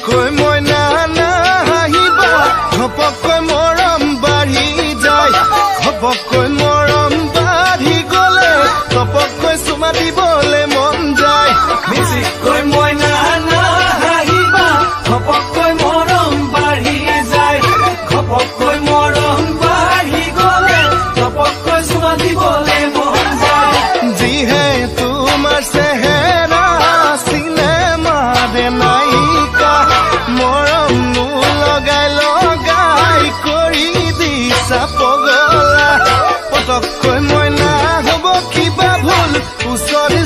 কৈ মইনা নাহিবা ঘপকৈ মৰম বাঢ়ি যায় ঘপকৈ মৰম বাঢ়ি গলে ঘপকৈ চুমা দিবলে মন যায় মিচিকৈ মইনা নাহিবা ঘপকৈ মৰম বাঢ়ি যায় ঘপকৈ মৰম বাঢ়ি গলে ঘপকৈ চুমা দিবলে মন যায় যিহে তোমাৰ চেহেৰা চিনেমা দে নায়িকা মৰম লগাই লগাই কৰি দিছা পগলা পটককৈ মইনা হ'ব কিবা ভুল ওচৰত